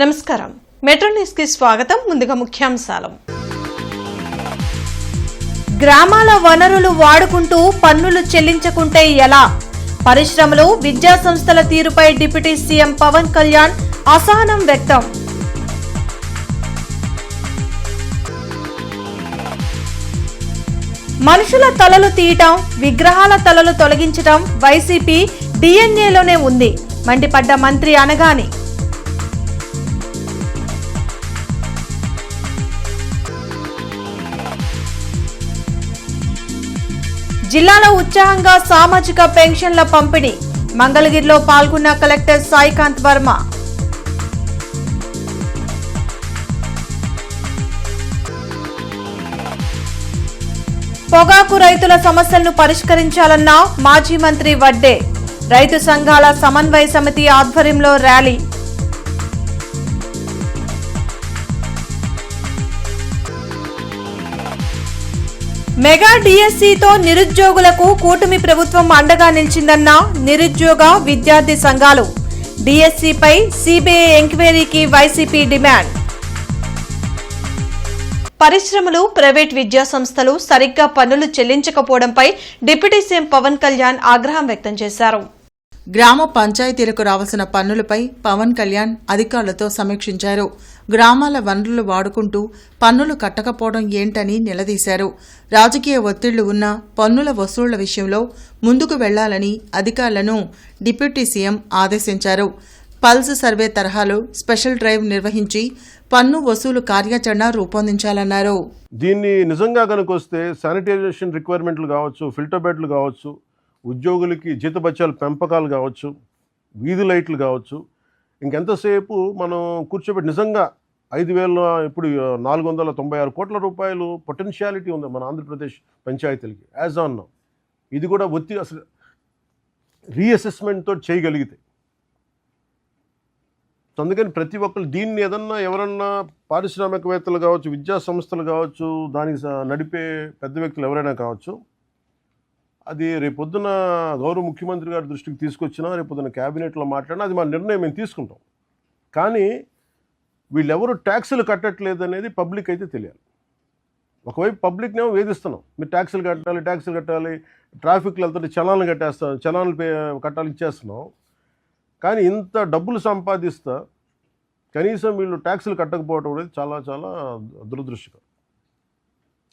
నమస్కారం metro news కి స్వాగతం. ముందుగా ముఖ్యాంశాలు. గ్రామాల వనరులు వాడుకుంటూ పన్నులు చెల్లించకుంటే ఎలా? పరిశ్రమలు, విద్యా సంస్థల తీరుపై డిప్యూటీ సీఎం పవన్ కళ్యాణ్ అసహనం వ్యక్తం. మనుషుల తలలు తీయటం, విగ్రహాల తలలు తొలగించటం వైసీపీ డిఎన్ఏలోనే ఉంది మండిపడ్డ మంత్రి అనగాని. జిల్లాలో ఉత్సాహంగా సామాజిక పెన్షన్ల పంపిణీ. మంగళగిరిలో పాల్గొన్న కలెక్టర్ సాయికాంత్ వర్మ. పొగాకు రైతుల సమస్యలను పరిష్కరించాలన్న మాజీ మంత్రి వడ్డే. రైతు సంఘాల సమన్వయ సమితి ఆధ్వర్యంలో ర్యాలీ. మెగా డిఎస్సితో నిరుద్యోగులకు కూటమి ప్రభుత్వం అండగా నిలిచిందన్న నిరుద్యోగ విద్యార్థి సంఘాలు. డిఎస్సిపై సిబిఐ ఎంక్వైరీకి వైసీపీ డిమాండ్. పరిశ్రమలు, ప్రైవేట్ విద్యా సంస్థలు సరిగ్గా పన్నులు చెల్లించకపోవడంపై డిప్యూటీ సీఎం పవన్ కళ్యాణ్ ఆగ్రహం వ్యక్తం చేశారు. గ్రామ పంచాయతీలకు రావాల్సిన పన్నులపై పవన్ కళ్యాణ్ అధికారులతో సమీక్షించారు. గ్రామాల వనరులు వాడుకుంటూ పన్నులు కట్టకపోవడం ఏంటని నిలదీశారు. రాజకీయ ఒత్తిళ్లు ఉన్న పన్నుల వసూళ్ల విషయంలో ముందుకు వెళ్లాలని అధికారులను డిప్యూటీ సీఎం ఆదేశించారు. పల్స్ సర్వే తరహాలో స్పెషల్ డ్రైవ్ నిర్వహించి పన్ను వసూలు కార్యాచరణ రూపొందించాలన్నారు. దీన్ని నిజంగా కనుకొస్తే శానిటైజేషన్ రిక్వైర్మెంట్లు కావచ్చు, ఫిల్టర్ బెడ్లు కావచ్చు, ఉద్యోగులకి జీతభత్యాల పెంపకాలు కావచ్చు, వీధి లైట్లు కావచ్చు, ఇంకెంతసేపు మనం కూర్చోబెట్టి నిజంగా 5,000 ఇప్పుడు 496 కోట్ల రూపాయలు పొటెన్షియాలిటీ ఉంది మన ఆంధ్రప్రదేశ్ పంచాయతీలకి యాజ్ ఆన్ నౌ. ఇది కూడా అసలు రీఅసెస్మెంట్తో చేయగలిగితే. అందుకని ప్రతి ఒక్కరు దీన్ని ఎవరన్నా పారిశ్రామికవేత్తలు కావచ్చు, విద్యా సంస్థలు కావచ్చు, దానికి నడిపే పెద్ద వ్యక్తులు ఎవరైనా కావచ్చు, అది రేపొద్దున గౌరవ ముఖ్యమంత్రి గారి దృష్టికి తీసుకొచ్చినా, రేపొద్దున క్యాబినెట్లో మాట్లాడినా అది మా నిర్ణయం మేము తీసుకుంటాం. కానీ వీళ్ళెవరు ట్యాక్సులు కట్టట్లేదు అనేది పబ్లిక్ అయితే తెలియాలి. ఒకవైపు పబ్లిక్నేమో వేధిస్తున్నాం, మీరు ట్యాక్సులు కట్టాలి, ట్రాఫిక్లు వెళ్తుంటే చలాన్లు కట్టాలి ఇచ్చేస్తున్నాం. కానీ ఇంత డబ్బులు సంపాదిస్తా కనీసం వీళ్ళు ట్యాక్సులు కట్టకపోవడం అనేది చాలా చాలా దురదృష్టకరం.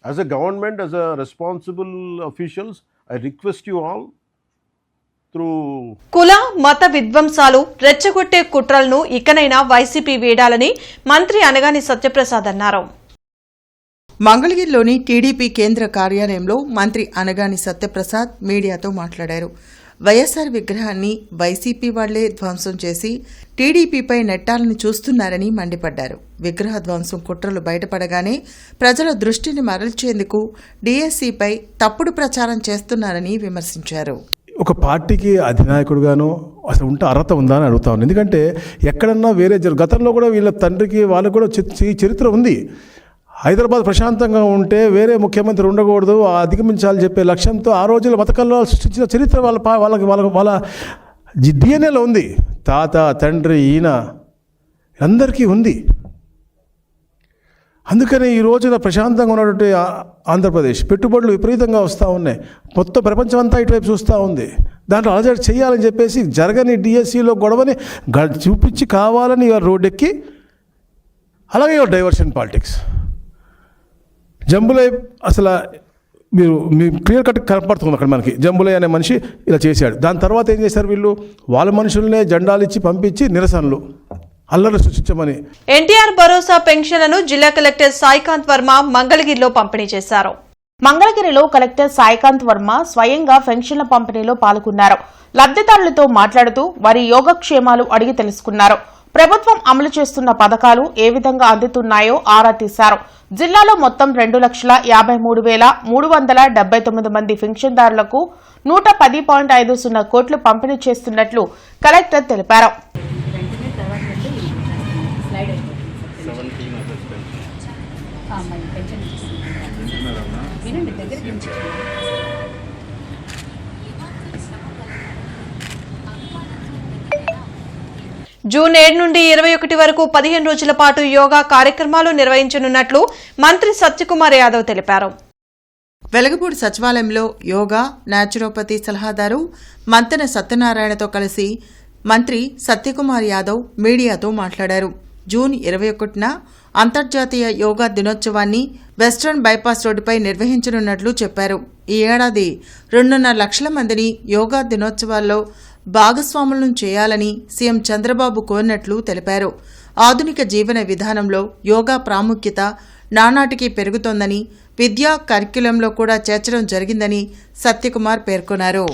As a government, as a responsible officials, I request you all through కుల మత విధ్వంసాలు, రెచ్చగొట్టే కుట్రలను ఇకనైనా వైసీపీ వీడాలని మంత్రి అనగాని సత్యప్రసాద్ అన్నారు. మంగళగిరిలోని టీడీపీ కేంద్ర కార్యాలయంలో మంత్రి అనగాని సత్యప్రసాద్ మీడియాతో మాట్లాడారు. వైఎస్సార్ విగ్రహాన్ని వైసీపీ వాళ్లే ధ్వంసం చేసి టీడీపీపై నెట్టాలని చూస్తున్నారని మండిపడ్డారు. విగ్రహ ధ్వంసం కుట్రలు బయటపడగానే ప్రజల దృష్టిని మరల్చేందుకు డిఎస్సిపై తప్పుడు ప్రచారం చేస్తున్నారని విమర్శించారు. ఒక పార్టీకి అధినాయకుడుగానో అసలు ఉంటే అర్హత ఉందా అని అడుగుతా ఉన్నాను. ఎందుకంటే ఎక్కడన్నా వేరే గతంలో కూడా వీళ్ళ తండ్రికి వాళ్ళకు కూడా చరిత్ర ఉంది. హైదరాబాద్ ప్రశాంతంగా ఉంటే వేరే ముఖ్యమంత్రి ఉండకూడదు, అధిగమించాలని చెప్పే లక్ష్యంతో ఆ రోజుల్లో పథకాల్లో సృష్టించిన చరిత్ర వాళ్ళ డిఎన్ఏలో ఉంది. తాత, తండ్రి, ఈయన అందరికీ ఉంది. అందుకని ఈ రోజున ప్రశాంతంగా ఉన్నటువంటి ఆంధ్రప్రదేశ్ పెట్టుబడులు విపరీతంగా వస్తూ ఉన్నాయి. మొత్తం ప్రపంచం అంతా ఇటువైపు చూస్తూ ఉంది. దాంట్లో అలజడి చేయాలని చెప్పేసి జరగని డిఎస్సిలో గొడవని చూపించి కావాలని రోడ్డెక్కి, అలాగే డైవర్షన్ పాలిటిక్స్ జంబులై అసలు మీ క్లియర్ కట్ కనపడుతుంది అక్కడ మనకి. జంబులై అనే మనిషి ఇలా చేశాడు. దాని తర్వాత ఏం చేశారు వీళ్ళు? వాళ్ళ మనుషులనే జెండాలు ఇచ్చి పంపించి నిరసనలు, అల్లరి సృష్టించమని. ఎన్టీఆర్ భరోసా పెన్షన్లను జిల్లా కలెక్టర్ సాయికాంత్ వర్మ మంగళగిరిలో పంపిణీ చేశారు. మంగళగిరిలో కలెక్టర్ సాయికాంత్ వర్మ స్వయంగా పెన్షన్ల పంపిణీలో పాల్గొన్నారు. లబ్ధిదారులతో మాట్లాడుతూ వారి యోగక్షేమాలు అడిగి తెలుసుకున్నారు. ప్రభుత్వం అమలు చేస్తున్న పథకాలు ఏ విధంగా అందుతున్నాయో ఆరా తీశారు. జిల్లాలో మొత్తం 2,53,379 మంది పెన్షన్దారులకు 110.50 కోట్లు పంపిణీ చేస్తున్నట్లు కలెక్టర్ తెలిపారు. జూన్ 7 నుండి 21 వరకు 15 రోజుల పాటు యోగా కార్యక్రమాలు నిర్వహించనున్నట్లు మంత్రి సత్యకుమార్ యాదవ్ తెలిపారు. వెలగపూడి సచివాలయంలో యోగా, న్యాచురోపతి సలహాదారు మంతెన సత్యనారాయణతో కలిసి మంత్రి సత్యకుమార్ యాదవ్ మీడియాతో మాట్లాడారు. జూన్ 21న అంతర్జాతీయ యోగా దినోత్సవాన్ని వెస్ట్రన్ బైపాస్ రోడ్డుపై నిర్వహించనున్నట్లు చెప్పారు. ఈ ఏడాది 2.5 లక్షల మందిని యోగా దినోత్సవాల్లో భాగస్వాములను చేయాలని సీఎం చంద్రబాబు కోరినట్లు తెలిపారు. ఆధునిక జీవన విధానంలో యోగా ప్రాముఖ్యత నానాటికి పెరుగుతోందని, విద్యా కరిక్యులంలో కూడా చేర్చడం జరిగిందని సత్యకుమార్ పేర్కొన్నారు.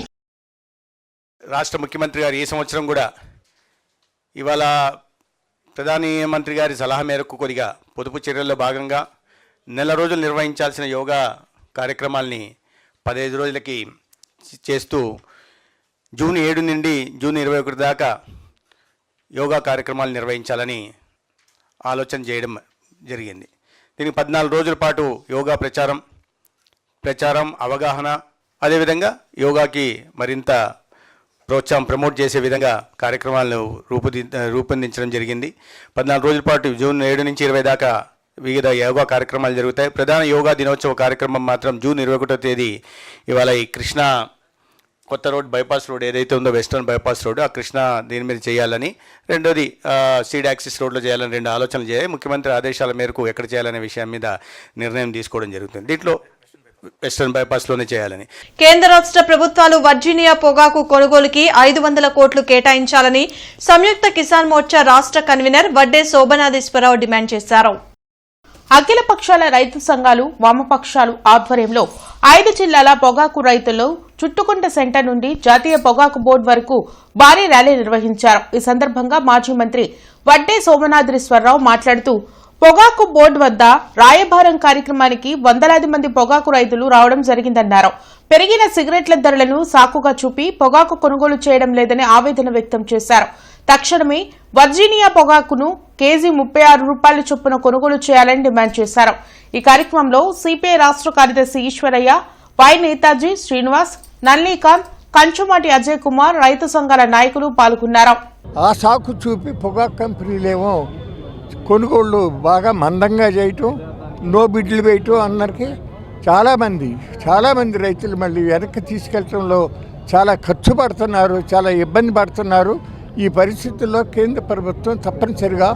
రాష్ట్ర ముఖ్యమంత్రి గారు ఈ సంవత్సరం కూడా ఇవాళ ప్రధాని మంత్రి గారి సలహా మేరకు కొద్దిగా పొదుపు చర్యల్లో భాగంగా 4 రోజులు నిర్వహించాల్సిన యోగా కార్యక్రమాల్ని 15 రోజులకి చేస్తూ జూన్ 7 నుండి జూన్ 21 దాకా యోగా కార్యక్రమాలు నిర్వహించాలని ఆలోచన చేయడం జరిగింది. దీనికి 14 రోజుల పాటు యోగా ప్రచారం అవగాహన, అదేవిధంగా యోగాకి మరింత ప్రోత్సాహం ప్రమోట్ చేసే విధంగా కార్యక్రమాలను రూపొందించడం జరిగింది. 14 రోజుల పాటు జూన్ 7 నుంచి 20 దాకా వివిధ యోగా కార్యక్రమాలు జరుగుతాయి. ప్రధాన యోగా దినోత్సవ కార్యక్రమం మాత్రం జూన్ 21వ తేదీ ఇవాళ ఈ కృష్ణా కొత్త రోడ్ బైపాస్ రోడ్ ఏదైతే ఉందో వెస్టర్న్ బైపాస్ రోడ్, ఆ కృష్ణా దీని మీద చేయాలని, రెండోది సీడ్ యాక్సిస్ రోడ్లో చేయాలని 2 ఆలోచనలు చేయాలి. ముఖ్యమంత్రి ఆదేశాల మేరకు ఎక్కడ చేయాలనే విషయం మీద నిర్ణయం తీసుకోవడం జరుగుతుంది. దీంట్లో వెస్టర్న్ బైపాస్లోనే చేయాలని. కేంద్ర రాష్ట్ర ప్రభుత్వాలు వర్జీనియా పొగాకు కొనుగోలుకి 500 కోట్లు కేటాయించాలని సంయుక్త కిసాన్ మోర్చా రాష్ట్ర కన్వీనర్ వడ్డే శోభనాధీశ్వరరావు డిమాండ్ చేశారు. అఖిల పక్షాల రైతు సంఘాలు, వామపక్షాలు ఆధ్వర్యంలో 5 జిల్లాల పొగాకు రైతులు చుట్టుకుంట సెంటర్ నుండి జాతీయ పొగాకు బోర్డు వరకు భారీ ర్యాలీ నిర్వహించారు. ఈ సందర్భంగా మాజీ మంత్రి వడ్డే శోభనాధీశ్వరరావు మాట్లాడుతూ, పొగాకు బోర్డు వద్ద రాయబారం కార్యక్రమానికి వందలాది మంది పొగాకు రైతులు రావడం జరిగిందన్నారు. పెరిగిన సిగరెట్ల ధరలను సాకుగా చూపి పొగాకు కొనుగోలు చేయడం లేదని ఆవేదన వ్యక్తం చేశారు. తక్షణమే వర్జీనియా పొగాకును కేజీ 36 రూపాయల చొప్పున కొనుగోలు చేయాలని డిమాండ్ చేశారు. ఈ కార్యక్రమంలో సిపిఐ రాష్ట్ర కార్యదర్శి ఈశ్వరయ్య, వై నేతాజీ, శ్రీనివాస్, నల్లీకాంత్, కంచుమాటి అజయ్ కుమార్, రైతు సంఘాల నాయకులు పాల్గొన్నారు. ఆ సాకు చూపి పొగాకు కంపెనీలేమో కొనుగోళ్ళు బాగా మందంగా చేయటం, నో బిడ్లు వేయటం, అందరికీ చాలామంది రైతులు మళ్ళీ వెనక్కి తీసుకెళ్లడంలో చాలా ఖర్చు పడుతున్నారు, చాలా ఇబ్బంది పడుతున్నారు. ఈ పరిస్థితుల్లో కేంద్ర ప్రభుత్వం తప్పనిసరిగా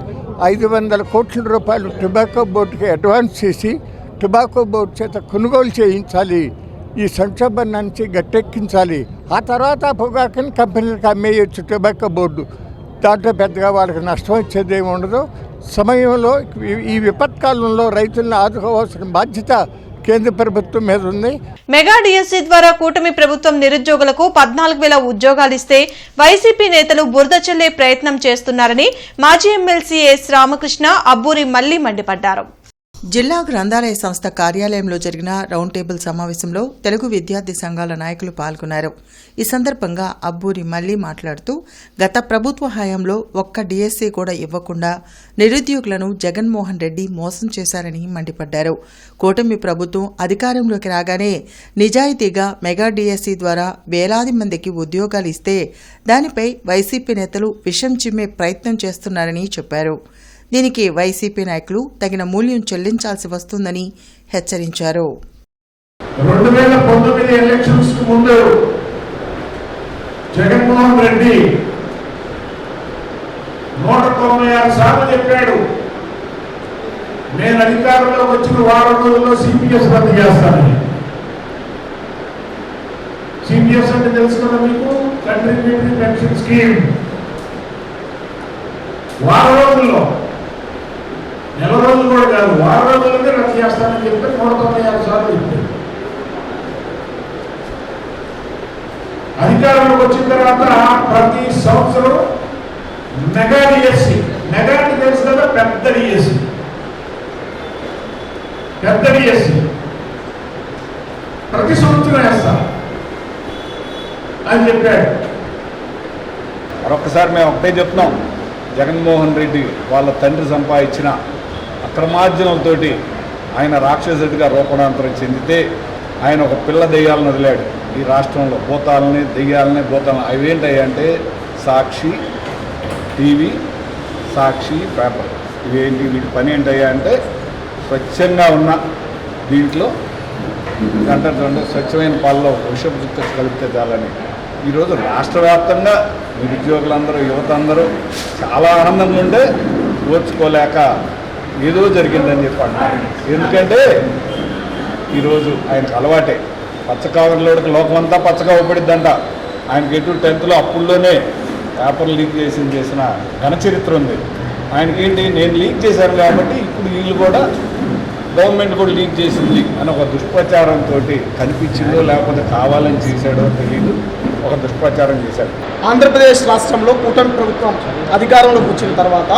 500 కోట్ల రూపాయలు టొబాకో బోర్డుకి అడ్వాన్స్ చేసి టొబాకో బోర్డు చేత కొనుగోలు చేయించాలి. ఈ సంక్షోభం నుంచి గట్టెక్కించాలి. ఆ తర్వాత పొగాకుని కంపెనీలకు అమ్మేయచ్చు టొబాకో బోర్డు. దాంట్లో పెద్దగా వాళ్ళకి నష్టం వచ్చేదేమి ఉండదు. సమయంలో ఈ విపత్కాలంలో రైతులను ఆదుకోవాల్సిన బాధ్యత కేంద్ర ప్రభుత్వం మీద ఉంది. మెగా డిఎస్సీ ద్వారా కూటమి ప్రభుత్వం నిరుద్యోగులకు 14,000 ఉద్యోగాలు ఇస్తే వైసీపీ నేతలు బురద చల్లే ప్రయత్నం చేస్తున్నారని మాజీ ఎమ్మెల్సీ ఎస్ రామకృష్ణ అబ్బూరి మళ్లీ మండిపడ్డారు. జిల్లా గ్రంథాలయ సంస్థ కార్యాలయంలో జరిగిన రౌండ్ టేబుల్ సమావేశంలో తెలుగు విద్యార్థి సంఘాల నాయకులు పాల్గొన్నారు. ఈ సందర్భంగా అబ్బూరి మళ్లీ మాట్లాడుతూ, గత ప్రభుత్వ హయాంలో ఒక్క డిఎస్సీ కూడా ఇవ్వకుండా నిరుద్యోగులను జగన్మోహన్ రెడ్డి మోసం చేశారని మండిపడ్డారు. కూటమి ప్రభుత్వం అధికారంలోకి రాగానే నిజాయితీగా మెగా డిఎస్సీ ద్వారా వేలాది మందికి ఉద్యోగాలు ఇస్తే దానిపై వైసీపీ నేతలు విషం చిమ్మే ప్రయత్నం చేస్తున్నారని చెప్పారు. దీనికి వైసీపీ నాయకులు తగిన మూల్యం చెల్లించాల్సి వస్తుందని హెచ్చరించారు. 2019 ఎలక్షన్స్ కు ముందు జగన్మోహన్ రెడ్డి 196 సార్లు చెప్పాడు, నేను అధికారంలోకి వచ్చిన వారం రోజుల్లో సిపిఎస్ రద్దు చేస్తానని. సిపిఎస్ అంటే తెలుసు కదా మీకు, కంట్రిబ్యూటరీ పెన్షన్ స్కీమ్. వారం రోజుల్లో, నెల రోజులు కూడా కాదు, వారం రోజులకే రద్దు చేస్తానని చెప్తే 196 సార్లు చెప్పారు. అధికారంలోకి వచ్చిన తర్వాత ప్రతి సంవత్సరం మెగా డిఎస్సీ, మెగా అంటే తెలుసు కదా, పెద్ద డిఎస్సీ ప్రతి సంవత్సరం వేస్తాం అని చెప్పాడు. మరొకసారి మేము ఒకటే చెప్తున్నాం, జగన్మోహన్ రెడ్డి వాళ్ళ తండ్రి సంపాదించిన అక్రమార్జనంతో ఆయన రాక్షసుడిగా రూపాంతరం చెందితే ఆయన ఒక పిల్ల దెయ్యాలను వదిలాడు ఈ రాష్ట్రంలో. భూతాలని, దెయ్యాలని, భూతాలని. అవి ఏంటంటే సాక్షి, టీవీ, సాక్షి, పేపర్ ఇవేంటి వీటి పని ఏంటయ్యా అంటే స్వచ్ఛంగా ఉన్న దీంట్లో గంట స్వచ్ఛమైన పాలలో విషపుజుక్త కలిపితే చాలని ఈరోజు రాష్ట్ర వ్యాప్తంగా నిరుద్యోగులందరూ యువత అందరూ చాలా ఆనందంగా ఉండే ఓర్చుకోలేక ఏదో జరిగిందని చెప్పి అంటారు. ఎందుకంటే ఈరోజు ఆయనకు అలవాటే పచ్చకావర్లోకి లోకమంతా పచ్చగా ఉపడిద్దంట. ఆయనకి ఎటు 10th అప్పుల్లోనే పేపర్ లీక్ చేసిన ఘనచరిత్ర ఉంది. ఆయనకేంటి నేను లీక్ చేశాను కాబట్టి ఇప్పుడు వీళ్ళు కూడా గవర్నమెంట్ కూడా లీక్ చేసింది అని ఒక దుష్ప్రచారంతో కనిపించిందో లేకపోతే కావాలని చేశాడో తెలియదు, ఒక దుష్ప్రచారం చేశాడు. ఆంధ్రప్రదేశ్ రాష్ట్రంలో కూటమి ప్రభుత్వం అధికారంలోకి వచ్చిన తర్వాత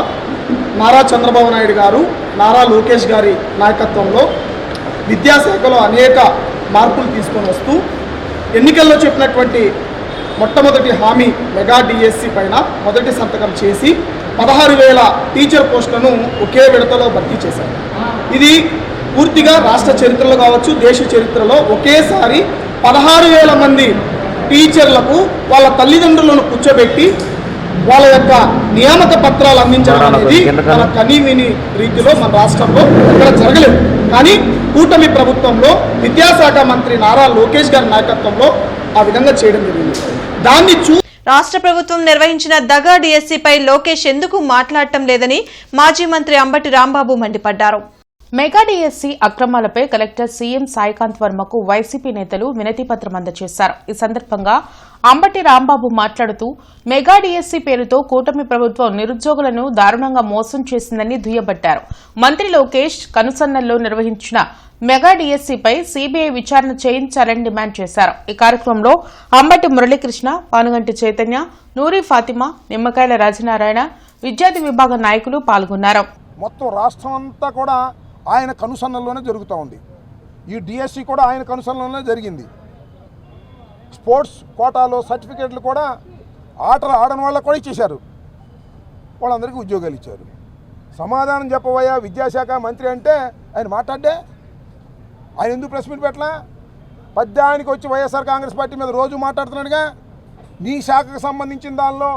నారా చంద్రబాబు నాయుడు గారు, నారా లోకేష్ గారి నాయకత్వంలో విద్యాశాఖలో అనేక మార్పులు తీసుకొని వస్తూ ఎన్నికల్లో చెప్పినటువంటి మొట్టమొదటి హామీ మెగా డిఎస్సి పైన మొదటి సంతకం చేసి 16,000 టీచర్ పోస్టులను ఒకే విడతలో భర్తీ చేశారు. ఇది పూర్తిగా రాష్ట్ర చరిత్రలో కావచ్చు, దేశ చరిత్రలో ఒకేసారి 16,000 మంది టీచర్లకు వాళ్ళ తల్లిదండ్రులను కూర్చోబెట్టి వాళ్ళ యొక్క నియామక పత్రాలు అందించడం అనేది మన కనీవిని రీతిలో మన రాష్ట్రంలో ఇక్కడ జరగలేదు. కానీ కూటమి ప్రభుత్వంలో విద్యాశాఖ మంత్రి నారా లోకేష్ గారి నాయకత్వంలో ఆ విధంగా చేయడం జరిగింది. దాన్ని రాష్ట్ర ప్రభుత్వం నిర్వహించిన దగా డిఎస్సీపై లోకేష్ ఎందుకు మాట్లాడటం లేదని మాజీ మంత్రి అంబటి రాంబాబు మండిపడ్డారు. మెగా డిఎస్సీ అక్రమాలపై కలెక్టర్ సీఎం సాయికాంత్ వర్మకు వైసీపీ నేతలు వినతిపత్రం అందజేశారు. ఈ సందర్భంగా అంబటి రాంబాబు మాట్లాడుతూ మెగా డిఎస్సీ పేరుతో కూటమి ప్రభుత్వం నిరుద్యోగులను దారుణంగా మోసం చేసిందని దుయ్యబట్టారు. మంత్రి లోకేష్ కనుసన్నల్లో నిర్వహించిన మెగా డిఎస్సీపై సీబీఐ విచారణ చేయించాలని డిమాండ్ చేశారు. ఈ కార్యక్రమంలో అంబటి మురళీకృష్ణ, పానుగంటి చైతన్య, నూరి ఫాతిమా, నిమ్మకాయల రాజనారాయణ, విద్యార్థి విభాగ నాయకులు పాల్గొన్నారు. మొత్తం రాష్ట్రం అంతా కూడా ఆయన కనుసన్నల్లోనే జరుగుతూ ఉంది. ఈ డిఎస్సి కూడా ఆయన కనుసన్నల్లోనే జరిగింది. స్పోర్ట్స్ కోటాలో సర్టిఫికేట్లు కూడా ఆటలు ఆడని వాళ్ళకు కూడా ఇచ్చేశారు, వాళ్ళందరికీ ఉద్యోగాలు ఇచ్చారు. సమాధానం చెప్పబోయా విద్యాశాఖ మంత్రి అంటే ఆయన మాట్లాడే ఆయన ఎందుకు ప్రెస్ మీట్ పెట్టలా? పద్యానికి వచ్చి వైఎస్ఆర్ కాంగ్రెస్ పార్టీ మీద రోజు మాట్లాడుతున్నాడుగా. నీ శాఖకు సంబంధించిన దానిలో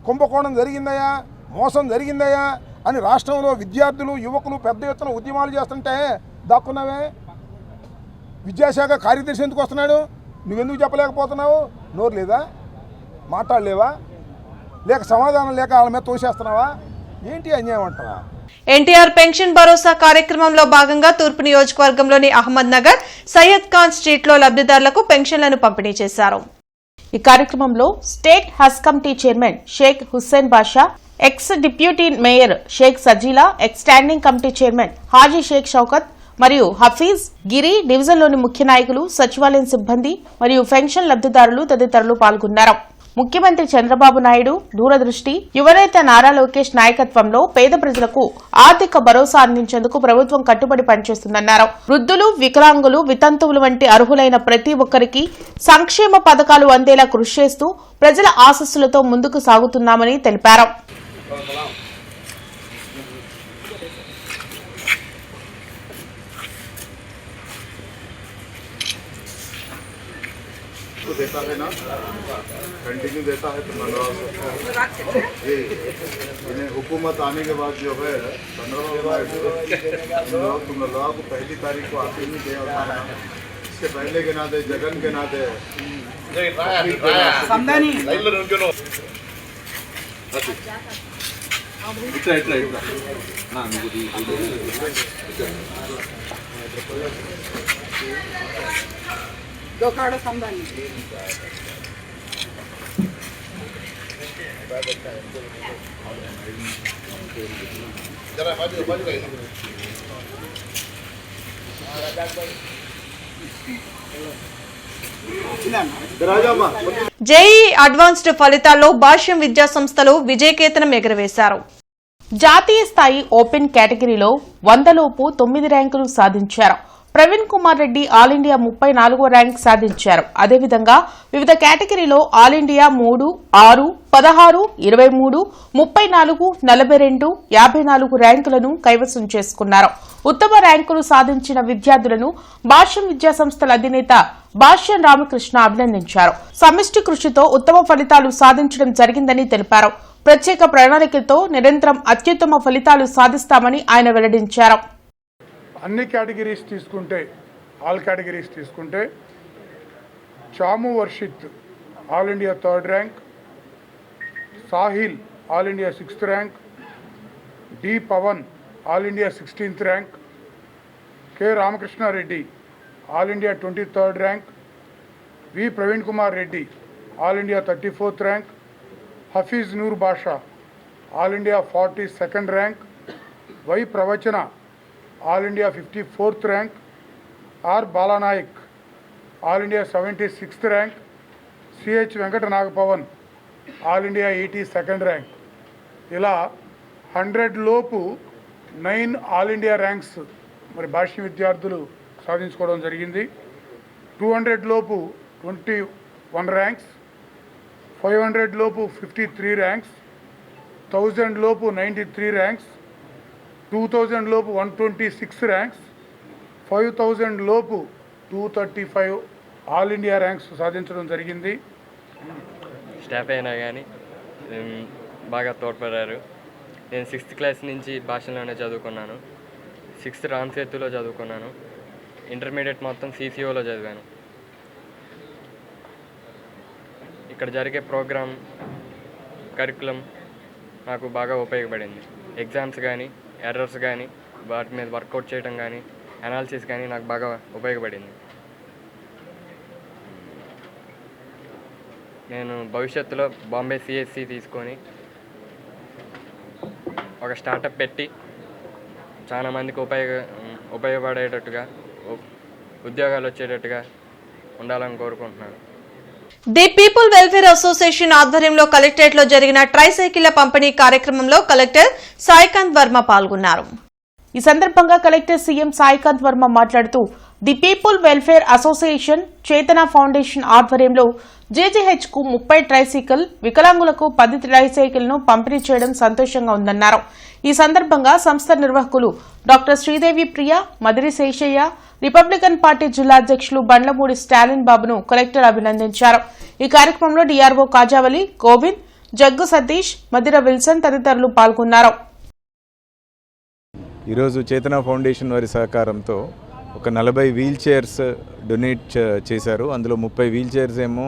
కుంభకోణం జరిగిందయా, మోసం జరిగిందయా అని రాష్ట్రంలో విద్యార్థులు, యువకులు పెద్ద ఎత్తున ఉద్యమాలు చేస్తుంటే దాక్కున్నావే. విద్యాశాఖ కార్యదర్శి ఎందుకు వస్తున్నాడు? నువ్వెందుకు చెప్పలేకపోతున్నావు? నోరు లేదా? మాట్లాడలేవా? లేక సమాధానం లేక వాళ్ళ మీద తోసేస్తున్నావా? ఏంటి అన్యాయం అంటారా? ఎన్టీఆర్ పెన్షన్ భరోసా కార్యక్రమంలో భాగంగా తూర్పు నియోజకవర్గంలోని అహ్మద్ నగర్, సయ్యద్ ఖాన్ స్ట్రీట్లో లబ్దిదారులకు పెన్షన్లను పంపిణీ చేశారు. ఈ కార్యక్రమంలో state Haj committee chairman Sheikh Hussain Basha, ex deputy mayor Sheikh Sajila, ex standing committee chairman Haji Sheikh Shaukat మరియు హఫీజ్ గిరి, డివిజన్లోని ముఖ్య నాయకులు, సచివాలయం సిబ్బంది మరియు పెన్షన్ లబ్దిదారులు తదితరులు పాల్గొన్నారు. ముఖ్యమంత్రి చంద్రబాబు నాయుడు దూరదృష్టి, యువనేత నారా లోకేష్ నాయకత్వంలో పేద ప్రజలకు ఆర్థిక భరోసా అందించేందుకు ప్రభుత్వం కట్టుబడి పనిచేస్తుందన్నారు. వృద్ధులు, వికలాంగులు, వితంతువులు వంటి అర్హులైన ప్రతి ఒక్కరికి సంక్షేమ పథకాలు అందేలా కృషి చేస్తూ ప్రజల ఆశీస్సులతో ముందుకు సాగుతున్నామని తెలిపారు. देता है ना, कंटिन्यू देता है तो मनवा सकते हैं। इन्हें हुकूमत आने के बाद जो है 15 तुम लोग पहली तारीख को आते नहीं दे, इसके पहले के नाते जगन के नाते జేఈ అడ్వాన్స్డ్ ఫలితాల్లో భాష్యం విద్యా సంస్థలు విజయకేతనం ఎగురవేశారు. జాతీయ స్థాయి ఓపెన్ కేటగిరీలో 100 లోపు 9 ర్యాంకులు సాధించారు. ప్రవీణ్ కుమార్ రెడ్డి ఆల్ ఇండియా 34వ ర్యాంక్ సాధించారు. అదేవిధంగా వివిధ కేటగిరీలో ఆల్ ఇండియా 3, 6, 16, 23, 34, 42, 54 ర్యాంకులను కైవసం చేసుకున్నారు. ఉత్తమ ర్యాంకులు సాధించిన విద్యార్థులను భాష్యం విద్యా సంస్థల అధినేత భాష్యం రామకృష్ణ అభినందించారు. సమిష్టి కృషితో ఉత్తమ ఫలితాలు సాధించడం జరిగిందని తెలిపారు. ప్రత్యేక ప్రణాళికలతో నిరంతరం అత్యుత్తమ ఫలితాలు సాధిస్తామని ఆయన వెల్లడించారు. అన్ని కేటగిరీస్ తీసుకుంటే ఆల్ కేటగిరీస్ తీసుకుంటే Chamu Varshith all India 3rd rank, Sahil all India 6th rank, D Pavan all India 16th rank, K Ramakrishna Reddy all India 23rd rank, V Praveen Kumar Reddy all India 34th rank, Hafeez Noor Basha all India 42nd rank, Y Pravachana all India 54th rank, R Balanayak all India 76th rank, CH Venkata Nagapavan all India 82nd rank. ఇలా 100 లోపు 9 all India ranks మరి భాష్య విద్యార్థులు సాధించుకోవడం జరిగింది. 200 లోపు 21 ranks, 500 లోపు 53 ranks, 1000 లోపు 93 ranks, 2000 లోపు 126 ర్యాంక్స్, 5000 లోపు 235 ఆల్ ఇండియా ర్యాంక్స్ సాధించడం జరిగింది. స్టాఫ్ అయినా కానీ బాగా తోడ్పడారు. నేను 6th క్లాస్ నుంచి భాషలోనే చదువుకున్నాను. 6th రామ్సేతులో చదువుకున్నాను. ఇంటర్మీడియట్ మొత్తం CCOలో చదివాను. ఇక్కడ జరిగే ప్రోగ్రామ్ కరికులం నాకు బాగా ఉపయోగపడింది. ఎగ్జామ్స్ కానీ ఎర్రర్స్ కానీ వాటి మీద వర్కౌట్ చేయడం కానీ అనాలిసిస్ కానీ నాకు బాగా ఉపయోగపడింది. నేను భవిష్యత్తులో బాంబే CSC తీసుకొని ఒక స్టార్టప్ పెట్టి చాలా మందికి ఉపయోగపడేటట్టుగా ఉద్యోగాలు వచ్చేటట్టుగా ఉండాలని కోరుకుంటున్నాను. ది పీపుల్ వెల్ఫేర్ అసోసియేషన్ ఆధ్వర్యంలో కలెక్టరేట్ లో జరిగిన ట్రైసైకిళ్ల పంపిణీ కార్యక్రమంలో కలెక్టర్ సాయికాంత్ వర్మ పాల్గొన్నారు. ఈ సందర్భంగా కలెక్టర్ సీఎం సాయికాంత్ వర్మ మాట్లాడుతూ ది పీపుల్ వెల్ఫేర్ అసోసియేషన్ చేతన ఫౌండేషన్ ఆధ్వర్యంలో JJH కు 30 ట్రైసైకిల్, వికలాంగులకు 10 ట్రైసైకిల్ ను పంపిణీ చేయడం సంతోషంగా ఉందన్నారు. ఈ సందర్భంగా సంస్థ నిర్వాహకులు డాక్టర్ శ్రీదేవి ప్రియ, మదిరి శేషయ్య, రిపబ్లికన్ పార్టీ జిల్లా అధ్యక్షులు బండ్లమూడి స్టాలిన్ బాబును కలెక్టర్ అభినందించారు. ఈ కార్యక్రమంలో DRO కాజావలి, గోవింద్, జగ్గు సతీష్, మదిర విల్సన్ తదితరులు పాల్గొన్నారు. ఈరోజు చేతన ఫౌండేషన్ వారి సహకారంతో ఒక 40 వీల్ చైర్స్ డొనేట్ చేశారు. అందులో 30 వీల్ చైర్స్ ఏమో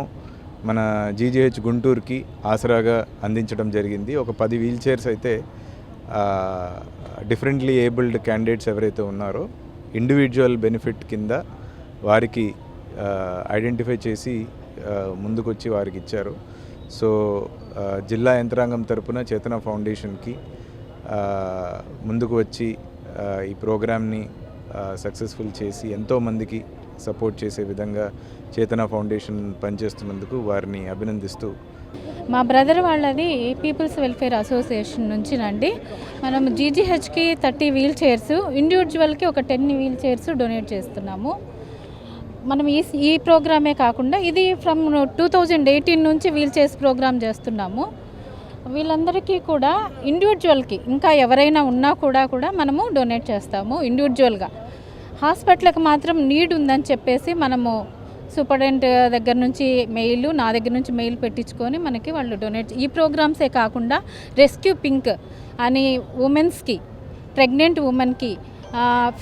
మన GJH గుంటూరుకి ఆసరాగా అందించడం జరిగింది. ఒక 10 వీల్ చైర్స్ అయితే డిఫరెంట్లీ ఏబుల్డ్ క్యాండిడేట్స్ ఎవరైతే ఉన్నారో ఇండివిజువల్ బెనిఫిట్ కింద వారికి ఐడెంటిఫై చేసి ముందుకొచ్చి వారికి ఇచ్చారు. సో జిల్లా యంత్రాంగం తరపున చేతన ఫౌండేషన్కి ముందుకు వచ్చి ఈ ప్రోగ్రామ్ని సక్సెస్ఫుల్ చేసి ఎంతోమందికి సపోర్ట్ చేసే విధంగా చేతన ఫౌండేషన్ పనిచేస్తున్నందుకు వారిని అభినందిస్తూ, మా బ్రదర్ వాళ్ళది పీపుల్స్ వెల్ఫేర్ అసోసియేషన్ నుంచినండి మనం GGHకి 30 వీల్ చైర్స్, ఇండివిజువల్కి ఒక 10 వీల్ చైర్స్ డొనేట్ చేస్తున్నాము. మనం ఈ ప్రోగ్రామే కాకుండా ఇది ఫ్రమ్ 2018 నుంచి వీల్ చైర్స్ ప్రోగ్రామ్ చేస్తున్నాము. వీళ్ళందరికీ కూడా ఇండివిజువల్కి ఇంకా ఎవరైనా ఉన్నా కూడా మనము డొనేట్ చేస్తాము. ఇండివిజువల్గా హాస్పిటల్కి మాత్రం నీడ్ ఉందని చెప్పేసి మనము సూపరింటెండెంట్ దగ్గర నుంచి మెయిల్, నా దగ్గర నుంచి మెయిల్ పెట్టించుకొని మనకి వాళ్ళు డొనేట్. ఈ ప్రోగ్రామ్సే కాకుండా రెస్క్యూ పింక్ అని ఉమెన్స్కి, ప్రెగ్నెంట్ ఉమెన్కి,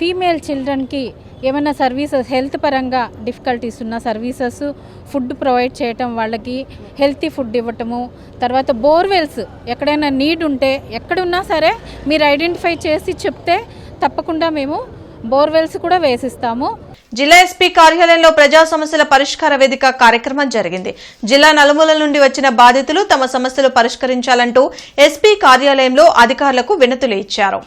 ఫీమేల్ చిల్డ్రన్కి ఏమైనా సర్వీసెస్ హెల్త్ పరంగా డిఫికల్టీస్ ఉన్న సర్వీసెస్ ఫుడ్ ప్రొవైడ్ చేయటం, వాళ్ళకి హెల్తీ ఫుడ్ ఇవ్వటము. తర్వాత బోర్వెల్స్ ఎక్కడైనా నీడ్ ఉంటే ఎక్కడున్నా సరే మీరు ఐడెంటిఫై చేసి చెప్తే తప్పకుండా మేము బోర్వెల్స్ కూడా వేసిస్తాము. జిల్లా ఎస్పీ కార్యాలయంలో ప్రజా సమస్యల పరిష్కార వేదిక కార్యక్రమం జరిగింది. జిల్లా నలుమూలల నుండి వచ్చిన బాధితులు తమ సమస్యలు పరిష్కరించాలంటూ ఎస్పీ కార్యాలయంలో అధికారులకు వినతులు ఇచ్చారు.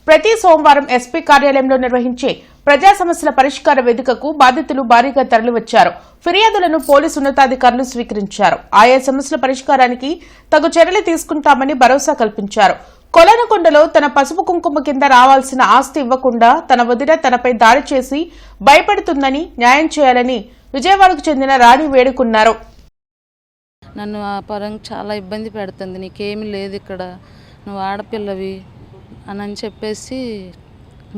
ప్రతి సోమవారం ఎస్పీ కార్యాలయంలో నిర్వహించే ప్రజా సమస్యల పరిష్కార వేదికకు బాధితులు భారీగా తరలివచ్చారు. ఫిర్యాదులను పోలీసు ఉన్నతాధికారులు స్వీకరించారు. ఆయా సమస్యల పరిష్కారానికి తగు చర్యలు తీసుకుంటామని భరోసా కల్పించారు. కొలనకొండలో తన పసుపు కుంకుమ కింద రావాల్సిన ఆస్తి ఇవ్వకుండా తన వదిన తనపై దాడి చేసి భయపడుతుందని న్యాయం చేయాలని విజయవాడకు చెందిన రాణి వేడుకున్నారు. నన్ను ఆ పరంగా చాలా ఇబ్బంది పెడుతుంది, నీకేమీ లేదు ఇక్కడ, నువ్వు ఆడపిల్లవి అని చెప్పేసి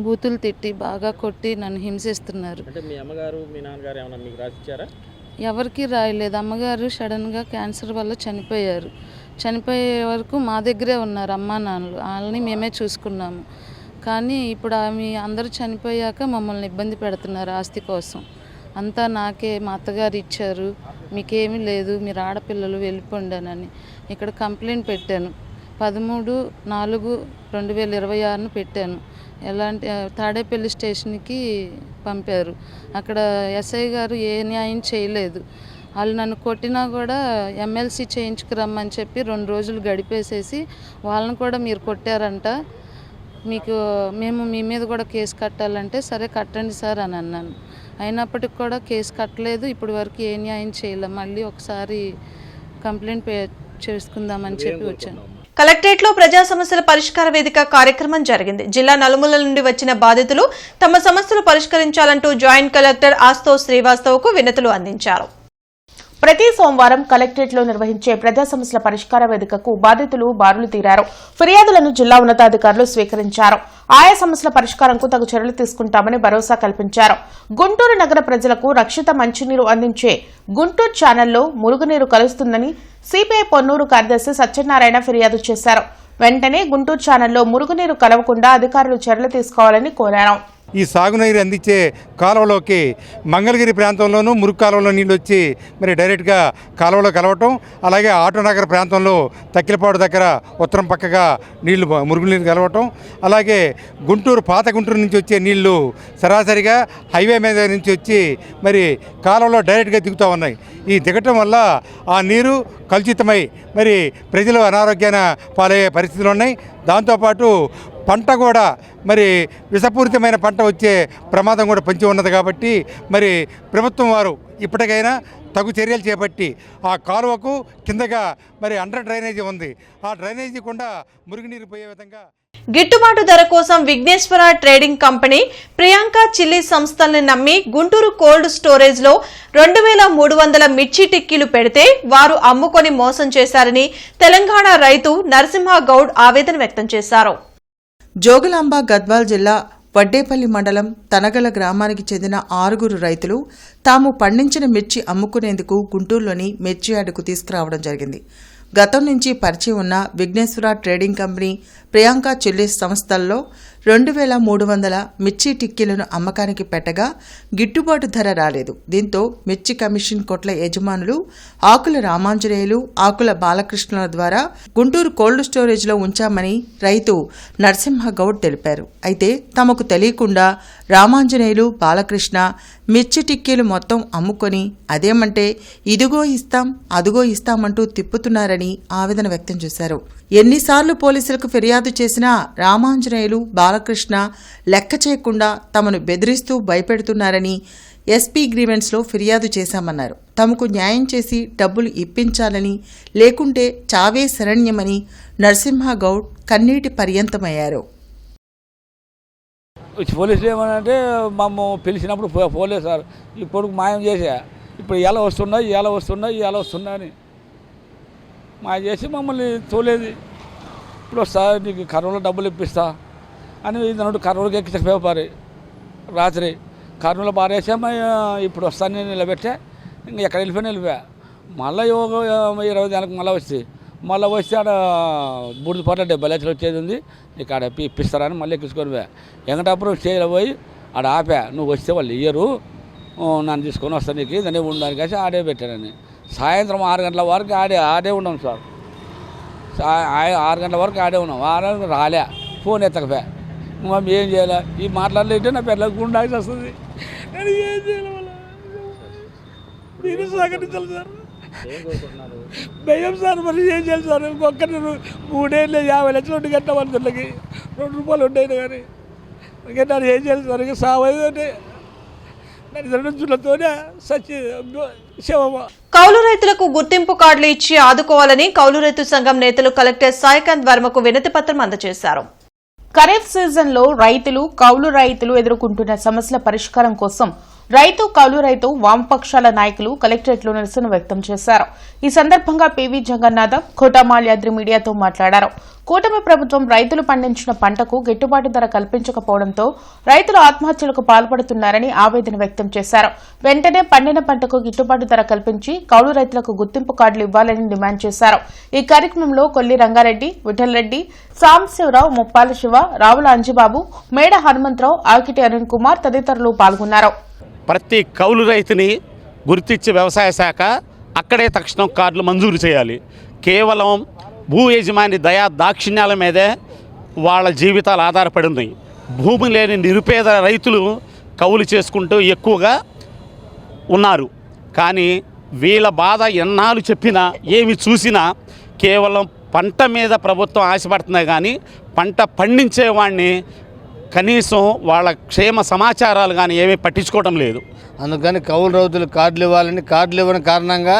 బూతులు తిట్టి బాగా కొట్టి నన్ను హింసిస్తున్నారు. అంటే మీ అమ్మగారు మీ నాన్నగారు ఏమైనా మీకు రాసిచ్చారా? ఎవరికి రాయలేదు. అమ్మగారు సడన్గా క్యాన్సర్ వల్ల చనిపోయారు. చనిపోయే వరకు మా దగ్గరే ఉన్నారు అమ్మా నాన్నలు, వాళ్ళని మేమే చూసుకున్నాము. కానీ ఇప్పుడు ఆమె అందరూ చనిపోయాక మమ్మల్ని ఇబ్బంది పెడుతున్నారు ఆస్తి కోసం. అంతా నాకే మా అత్తగారు ఇచ్చారు, మీకేమీ లేదు, మీరు ఆడపిల్లలు వెళ్ళిపోండానని ఇక్కడ కంప్లైంట్ పెట్టాను. 13/4/2026 పెట్టాను. ఎలాంటి తాడేపల్లి స్టేషన్కి పంపారు. అక్కడ ఎస్ఐ గారు ఏ న్యాయం చేయలేదు. వాళ్ళు నన్ను కొట్టినా కూడా ఎమ్మెల్సీ చేయించుకురమ్మని చెప్పి 2 రోజులు గడిపేసేసి వాళ్ళని కూడా మీరు కొట్టారంట, మేము మీ మీద కూడా కేసు కట్టాలంటే సరే కట్టండి సార్ అని అన్నాను. అయినప్పటికి కూడా కేసు కట్టలేదు. ఇప్పటి వరకు ఏ న్యాయం చేయలేదు. మళ్ళీ ఒకసారి కంప్లైంట్ చేసుకుందామని చెప్పి వచ్చాను. కలెక్టరేట్ లో ప్రజా సమస్యల పరిష్కార వేదిక కార్యక్రమం జరిగింది. జిల్లా నలుమూలల నుండి వచ్చిన బాధితులు తమ సమస్యలు పరిష్కరించాలంటూ జాయింట్ కలెక్టర్ ఆస్తవ్ శ్రీవాస్తవ్కు వినతులు అందించారు. ప్రతి సోమవారం కలెక్టరేట్లో నిర్వహించే ప్రజా సమస్యల పరిష్కార వేదికకు బాధితులు బారులు తీరారు. ఫిర్యాదులను జిల్లా ఉన్నతాధికారులు స్వీకరించారు. ఆయా సమస్యల పరిష్కారంకు తగు చర్యలు తీసుకుంటామని భరోసా కల్పించారు. గుంటూరు నగర ప్రజలకు రక్షిత మంచినీరు అందించే గుంటూరు ఛానల్లో మురుగునీరు కలుస్తుందని సిపిఐ పొన్నూరు కార్యదర్శి సత్యనారాయణ ఫిర్యాదు చేశారు. వెంటనే గుంటూరు ఛానల్లో మురుగునీరు కలవకుండా అధికారులు చర్యలు తీసుకోవాలని కోరారు. ఈ సాగునీరు అందించే కాలువలోకి మంగళగిరి ప్రాంతంలోనూ మురుగు కాలువలో నీళ్ళు వచ్చి మరి డైరెక్ట్గా కాలువలో కలవటం, అలాగే ఆటోనగర్ ప్రాంతంలో తక్కిలపాడు దగ్గర ఉత్తరం పక్కగా నీళ్లు మురుగునీరు కలవటం, అలాగే గుంటూరు పాత గుంటూరు నుంచి వచ్చే నీళ్లు సరాసరిగా హైవే మీద నుంచి వచ్చి మరి కాలువలో డైరెక్ట్గా దిగుతూ ఉన్నాయి. ఈ దిగటం వల్ల ఆ నీరు కలుషితమై మరి ప్రజలు అనారోగ్యాన పాలయ్యే పరిస్థితులు ఉన్నాయి. దాంతోపాటు పంట కూడా మరి విషపూరితమైన పంట వచ్చే ప్రమాదం కూడా పొంచి ఉన్నది. కాబట్టి మరి ప్రభుత్వం వారు ఇప్పటికైనా తగు చర్యలు చేపట్టి ఆ కాలువకు కిందగా మరి అండర్ డ్రైనేజీ ఉంది, ఆ డ్రైనేజీ కూడా మురుగునీరు పోయే విధంగా గిట్టుబాటు ధర కోసం Vighneshwara trading company Priyanka chilli సంస్థల్ని నమ్మి గుంటూరు కోల్డ్ స్టోరేజ్ లో 2300 మిర్చి టిక్కీలు పెడితే వారు అమ్ముకొని మోసం చేశారని తెలంగాణ రైతు నరసింహ గౌడ్ ఆవేదన వ్యక్తం చేశారు. జోగులాంబ గద్వాల్ జిల్లా వడ్డేపల్లి మండలం తనగల గ్రామానికి చెందిన 6 రైతులు తాము పండించిన మిర్చి అమ్ముకునేందుకు గుంటూరులోని మిర్చి యార్డుకు తీసుకురావడం జరిగింది. గతం నుంచి పరిచయం ఉన్న Vighneshwara trading company Priyanka chillies సంస్థల్లో 2300 మిర్చి టిక్కీలను అమ్మకానికి పెట్టగా గిట్టుబాటు ధర రాలేదు. దీంతో మిర్చి కమిషన్ కొట్ల యజమానులు ఆకుల రామాంజనేయులు, ఆకుల బాలకృష్ణుల ద్వారా గుంటూరు కోల్డ్ స్టోరేజ్లో ఉంచామని రైతు నరసింహ గౌడ్ తెలిపారు. అయితే తమకు తెలియకుండా రామాంజనేయులు, బాలకృష్ణ మిర్చి టిక్కీలు మొత్తం అమ్ముకొని అదేమంటే ఇదిగో ఇస్తాం అదుగో ఇస్తామంటూ తిప్పుతున్నారని ఆవేదన వ్యక్తం చేశారు. ఎన్నిసార్లు పోలీసులకు ఫిర్యాదు చేసినా రామాంజనేయులు, బాలకృష్ణ లెక్క చేయకుండా తమను బెదిరిస్తూ భయపెడుతున్నారని ఎస్పీ గ్రీవెన్స్లో ఫిర్యాదు చేశామన్నారు. తమకు న్యాయం చేసి డబ్బులు ఇప్పించాలని, లేకుంటే చావే శరణ్యమని నరసింహ గౌడ్ కన్నీటి పర్యంతమయ్యారు. పోలీసులు ఏమనంటే మమ్మ పిలిచినప్పుడు పోలేదు సార్, ఇప్పుడు మాయం చేసా, ఇప్పుడు ఎలా వస్తున్నా అని మాయం చేసి మమ్మల్ని తోలేదు. ఇప్పుడు వస్తా నీకు కర్నూలు డబ్బులు ఇప్పిస్తా అని నన్ను కర్నూలుకి ఎక్కించక పేపారి రాత్రి కర్నూలు పారేసా. ఇప్పుడు వస్తాను నేను నిలబెట్టా, ఇంకా ఎక్కడ వెళ్ళిపోయా. మళ్ళీ 20 నెలలకు మళ్ళీ వస్తే ఆడ బూడిద పాట 70 లక్షలు వచ్చేది ఉంది, నీకు ఆడ ఇప్పిస్తారని మళ్ళీ ఎక్కించుకొని పోయా. వెంకటాపురం స్టేజ్లో పోయి ఆడ ఆపా, నువ్వు వస్తే వాళ్ళు ఇయ్యరు, నన్ను తీసుకొని వస్తా నీకు ఇదనే ఉండడానికి వచ్చి ఆడే పెట్టానని. సాయంత్రం 6 గంటల వరకు ఆడే ఉన్నాం సార్. 6 గంటల వరకు ఆడే ఉన్నాం. 6 గంటలకు రాలే, ఫోన్ ఎత్తకపోయా. మేము ఏం చేయాలి, ఈ మాట్లాడలేంటే నా పిల్లలకు గుండాల్సి వస్తుంది. నేను ఏం చేయాలి, నేను సహకరించాలి సార్. భయం సార్, మరి ఏం చేయాలి సార్. ఒక్కరి 3 ఏళ్ళు 50 లక్షలు గంట వాళ్ళకి 2 రూపాయలు ఉంటాయి కానీ ఇంకా నన్ను ఏం చేయాలి సార్. ఇంకా సావైతే నన్ను చుట్టతోనే సచ్చి శవమా. కౌలు రైతులకు గుర్తింపు కార్డులు ఇచ్చి ఆదుకోవాలని కౌలు రైతు సంఘం నేతలు కలెక్టర్ సాయికాంత్ వర్మకు వినతి పత్రం అందజేశారు. ఖరీఫ్ సీజన్లో రైతులు, కౌలు రైతులు ఎదుర్కొంటున్న సమస్యల పరిష్కారం కోసం రైతు, కౌలు రైతు వామపక్షాల నాయకులు కలెక్టరేట్లో నిరసన వ్యక్తం చేశారు. ఈ సందర్భంగా పివి జగన్నాథం, కోటమాల్యాద్రి మీడియాతో మాట్లాడారు. కూటమి ప్రభుత్వం రైతులు పండించిన పంటకు గిట్టుబాటు ధర కల్పించకపోవడంతో రైతులు ఆత్మహత్యలకు పాల్పడుతున్నారని ఆవేదన వ్యక్తం చేశారు. వెంటనే పండిన పంటకు గిట్టుబాటు ధర కల్పించి కౌలు రైతులకు గుర్తింపు కార్డులు ఇవ్వాలని డిమాండ్ చేశారు. ఈ కార్యక్రమంలో కొల్లి రంగారెడ్డి, విఠలరెడ్డి, సాంబశివరావు, ముప్పాల శివ, రావుల అంజిబాబు, మేడ హనుమంతరావు, ఆకిటి అరుణ్ కుమార్ తదితరులు పాల్గొన్నారు. ప్రతి కౌలు రైతుని గుర్తించి వ్యవసాయ శాఖ అక్కడే తక్షణం కార్డులు మంజూరు చేయాలి. కేవలం భూ యజమాని దయా దాక్షిణ్యాల మీదే వాళ్ళ జీవితాలు ఆధారపడి ఉన్నాయి. భూమి లేని నిరుపేద రైతులు కౌలు చేసుకుంటూ ఎక్కువగా ఉన్నారు. కానీ వీళ్ళ బాధ ఎన్నాళ్ళు చెప్పినా ఏమి చూసినా కేవలం పంట మీద ప్రభుత్వం ఆశపడుతుంది కానీ పంట పండించేవాడిని కనీసం వాళ్ళ క్షేమ సమాచారాలు కానీ ఏమీ పట్టించుకోవడం లేదు. అందుకని కౌలు రైతులు కార్డులు ఇవ్వాలని, కార్డులు ఇవ్వని కారణంగా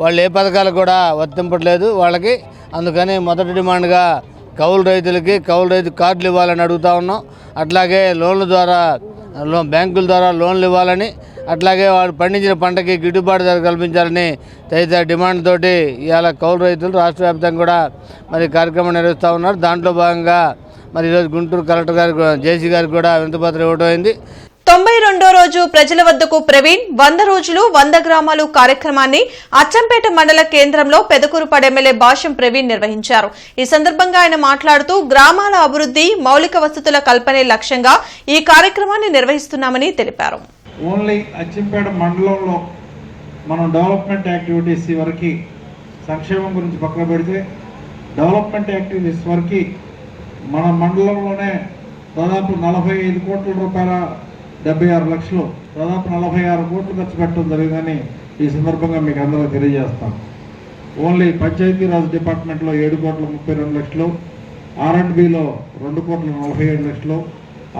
వాళ్ళు ఏ పథకాలు కూడా వర్తింపట్లేదు వాళ్ళకి. అందుకని మొదటి డిమాండ్గా కౌలు రైతులకి కౌలు రైతు కార్డులు ఇవ్వాలని అడుగుతూ ఉన్నాం. అట్లాగే లోన్ల ద్వారా బ్యాంకుల ద్వారా లోన్లు ఇవ్వాలని, అట్లాగే వాళ్ళు పండించిన పంటకి గిట్టుబాటు ధర కల్పించాలని తదితర డిమాండ్ తోటి ఇవాళ కౌలు రైతులు రాష్ట్ర వ్యాప్తంగా కూడా మరి కార్యక్రమం నిర్వహిస్తూ ఉన్నారు. దాంట్లో భాగంగా మరి ఈరోజు గుంటూరు కలెక్టర్ గారికి, జేసీ గారికి కూడా వినతిపత్రం ఇవ్వడం అయింది. 92వ రోజు ప్రజల వద్దకు ప్రవీణ్ 100 రోజులు 100 గ్రామాలు కార్యక్రమాన్ని అచ్చంపేట మండల కేంద్రంలో పెదకూరుపాడు ఎమ్మెల్యే భాష్యం ప్రవీణ్ నిర్వహించారు. ఈ సందర్భంగా ఆయన మాట్లాడుతూ గ్రామాల అభివృద్ధి, మౌలిక వసతుల కల్పనే లక్ష్యంగా ఈ కార్యక్రమాన్ని నిర్వహిస్తున్నామని తెలిపారు. ఓన్లీ అచ్చంపేట మండలంలో మనం డెవలప్మెంట్ యాక్టివిటీస్ వరకు సంక్షేమం గురించి పక్కన పెడితే డెవలప్మెంట్ యాక్టివిటీస్ వరకు మన మండలంలోనే దాదాపు 45 కోట్ల రూపాయల 76 లక్షలు, దాదాపు 46 కోట్లు ఖర్చు పెట్టడం జరిగిందని ఈ సందర్భంగా మీకు అందరూ తెలియజేస్తాం. ఓన్లీ పంచాయతీరాజ్ డిపార్ట్మెంట్లో 7 కోట్ల 32 లక్షలు, R&Bలో 2 కోట్ల 47 లక్షలు,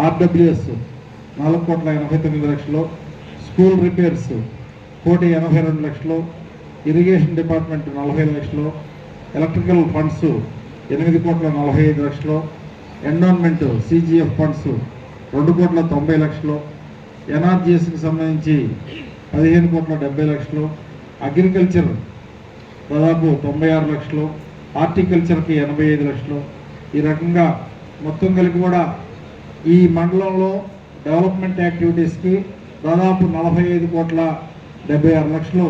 RWS 4 కోట్ల 89 లక్షలు, స్కూల్ రిపేర్స్ 182 లక్షలు, ఇరిగేషన్ డిపార్ట్మెంట్ 40 లక్షలు, ఎలక్ట్రికల్ ఫండ్స్ 8 కోట్ల 45 లక్షలు, ఎండోన్మెంట్ CGF ఫండ్స్ 2 కోట్ల 90 లక్షలు, NRGSకి సంబంధించి 15 కోట్ల 70 లక్షలు, అగ్రికల్చర్ దాదాపు 96 లక్షలు, హార్టికల్చర్కి 85 లక్షలు. ఈ రకంగా మొత్తం కలిపి కూడా ఈ మండలంలో డెవలప్మెంట్ యాక్టివిటీస్కి దాదాపు 45 కోట్ల 76 లక్షలు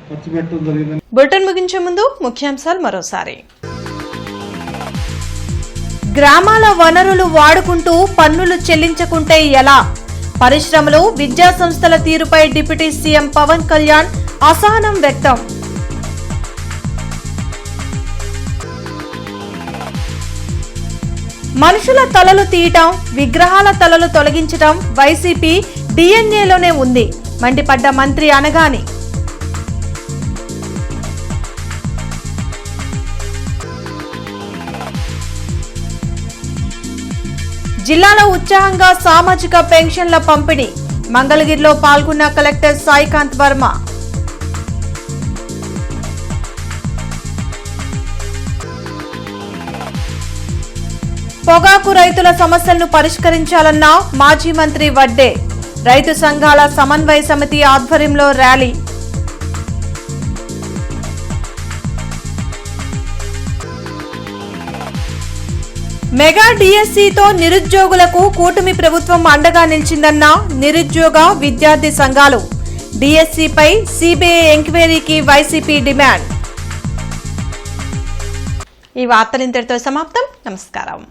ఖర్చు పెట్టడం జరిగింది. బులెటిన్ ముగించే ముందు ముఖ్యాంశాలు మరోసారి. గ్రామాల వనరులు వాడుకుంటూ పన్నులు చెల్లించకుంటే ఎలా? పరిశ్రమలు, విద్యా సంస్థల తీరుపై డిప్యూటీ సీఎం పవన్ కళ్యాణ్ అసహనం వ్యక్తం. మనుషుల తలలు తీయటం, విగ్రహాల తలలు తొలగించటం వైసీపీ డిఎన్ఏలోనే ఉంది మండిపడ్డ మంత్రి అనగాని. జిల్లాలో ఉత్సాహంగా సామాజిక పెన్షన్ల పంపిణీ. మంగళగిరిలో పాల్గొన్న కలెక్టర్ సాయికాంత్ వర్మ. పొగాకు రైతుల సమస్యలను పరిష్కరించాలన్న మాజీ మంత్రి వడ్డే. రైతు సంఘాల సమన్వయ సమితి ఆధ్వర్యంలో ర్యాలీ. మెగా డిఎస్సితో నిరుద్యోగులకు కూటమి ప్రభుత్వం అండగా నిలిచిందన్న నిరుద్యోగ విద్యార్థి సంఘాలు. డిఎస్సిపై సిబిఐ ఎంక్వైరీకి వైసీపీ డిమాండ్. ఈ వార్తలు ఇంతటితో సమాప్తం. నమస్కారం.